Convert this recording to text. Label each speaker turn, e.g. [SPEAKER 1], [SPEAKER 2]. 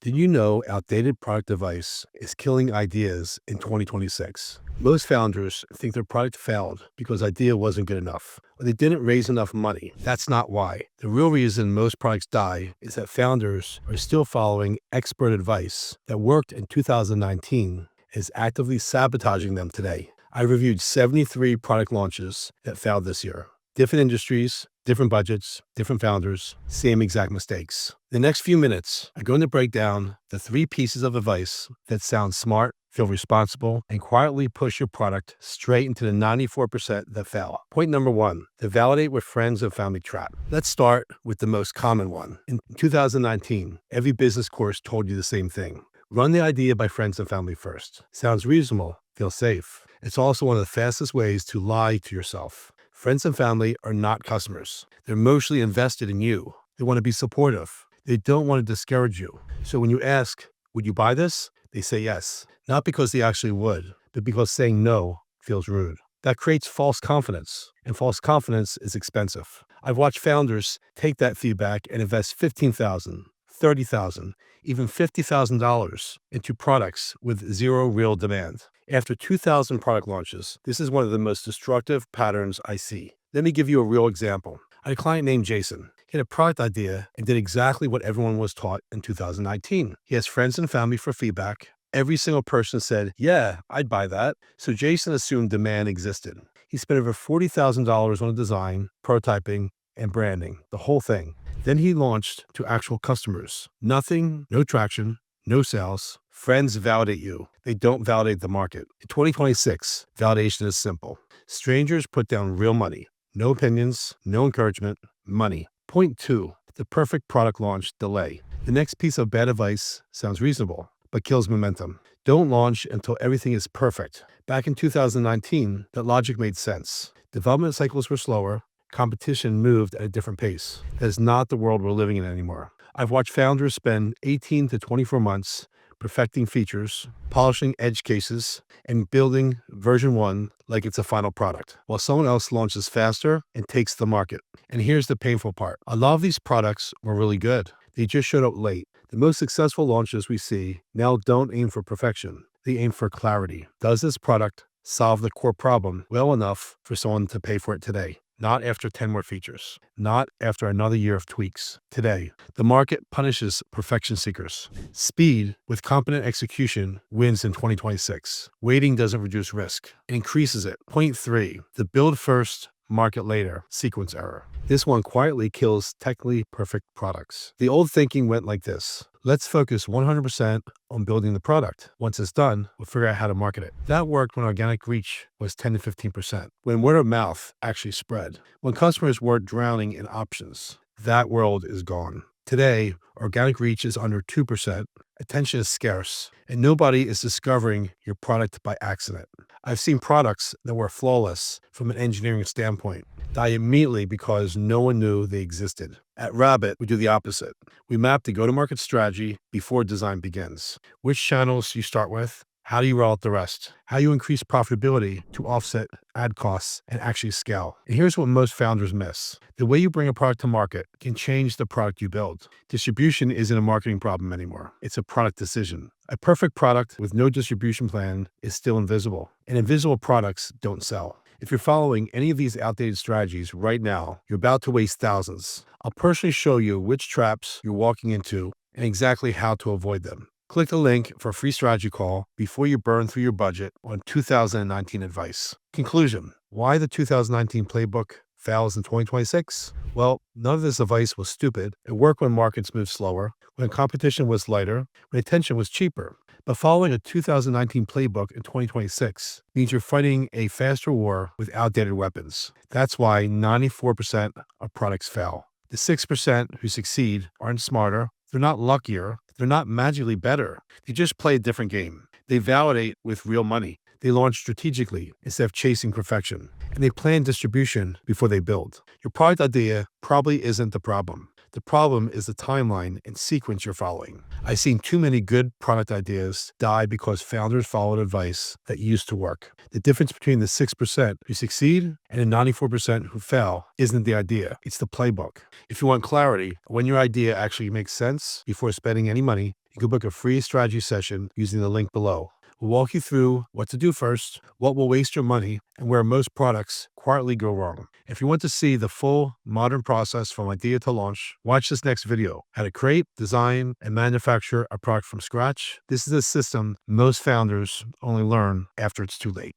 [SPEAKER 1] Did you know outdated product advice is killing ideas in 2026? Most founders think their product failed because idea wasn't good enough, or they didn't raise enough money. That's not why. The real reason most products die is that founders are still following expert advice that worked in 2019 and is actively sabotaging them today. I reviewed 73 product launches that failed this year. Different industries, different budgets, different founders, same exact mistakes. The next few minutes, I'm going to break down the 3 pieces of advice that sound smart, feel responsible, and quietly push your product straight into the 94% that fail. Point number 1, the validate with friends and family trap. Let's start with the most common one. In 2019, every business course told you the same thing. Run the idea by friends and family first. Sounds reasonable, feels safe. It's also one of the fastest ways to lie to yourself. Friends and family are not customers. They're emotionally invested in you. They want to be supportive. They don't want to discourage you. So when you ask, would you buy this? They say yes. Not because they actually would, but because saying no feels rude. That creates false confidence, and false confidence is expensive. I've watched founders take that feedback and invest $15,000, $30,000, even $50,000 into products with zero real demand. After 2,000 product launches, this is one of the most destructive patterns I see. Let me give you a real example. I had a client named Jason. He had a product idea and did exactly what everyone was taught in 2019. He asked friends and family for feedback. Every single person said, yeah, I'd buy that. So Jason assumed demand existed. He spent over $40,000 on a design, prototyping, and branding, the whole thing. Then he launched to actual customers. Nothing, no traction, no sales. Friends validate you. They don't validate the market. In 2026, validation is simple. Strangers put down real money. No opinions, no encouragement, money. Point 2, the perfect product launch delay. The next piece of bad advice sounds reasonable, but kills momentum. Don't launch until everything is perfect. Back in 2019, that logic made sense. Development cycles were slower. Competition moved at a different pace. That is not the world we're living in anymore. I've watched founders spend 18 to 24 months perfecting features, polishing edge cases, and building version 1 like it's a final product, while someone else launches faster and takes the market. And here's the painful part. A lot of these products were really good. They just showed up late. The most successful launches we see now don't aim for perfection. They aim for clarity. Does this product solve the core problem well enough for someone to pay for it today? Not after 10 more features. Not after another year of tweaks. Today, the market punishes perfection seekers. Speed with competent execution wins in 2026. Waiting doesn't reduce risk. It increases it. Point 3, the build first, market later sequence error. This one quietly kills technically perfect products. The old thinking went like this. Let's focus 100% on building the product. Once it's done, we'll figure out how to market it. That worked when organic reach was 10 to 15%. When word of mouth actually spread. When customers weren't drowning in options. That world is gone. Today, organic reach is under 2%. Attention is scarce, and nobody is discovering your product by accident. I've seen products that were flawless from an engineering standpoint die immediately because no one knew they existed. At Rabbit, we do the opposite. We map the go-to-market strategy before design begins. Which channels you start with, how do you roll out the rest, how you increase profitability to offset ad costs and actually scale. And here's what most founders miss. The way you bring a product to market can change the product you build. Distribution isn't a marketing problem anymore. It's a product decision. A perfect product with no distribution plan is still invisible, and invisible products don't sell. If you're following any of these outdated strategies right now, you're about to waste thousands. I'll personally show you which traps you're walking into and exactly how to avoid them. Click the link for a free strategy call before you burn through your budget on 2019 advice. Conclusion: why the 2019 playbook fails in 2026? Well, none of this advice was stupid. It worked when markets moved slower, when competition was lighter, when attention was cheaper. But following a 2019 playbook in 2026 means you're fighting a faster war with outdated weapons. That's why 94% of products fail. The 6% who succeed aren't smarter, they're not luckier, they're not magically better. They just play a different game. They validate with real money. They launch strategically instead of chasing perfection. And they plan distribution before they build. Your product idea probably isn't the problem. The problem is the timeline and sequence you're following. I've seen too many good product ideas die because founders followed advice that used to work. The difference between the 6% who succeed and the 94% who fail isn't the idea, it's the playbook. If you want clarity, when your idea actually makes sense before spending any money, You can book a free strategy session using the link below. We'll walk you through what to do first, what will waste your money, and where most products quietly go wrong. If you want to see the full modern process from idea to launch, watch this next video: how to create, design, and manufacture a product from scratch. This is a system most founders only learn after it's too late.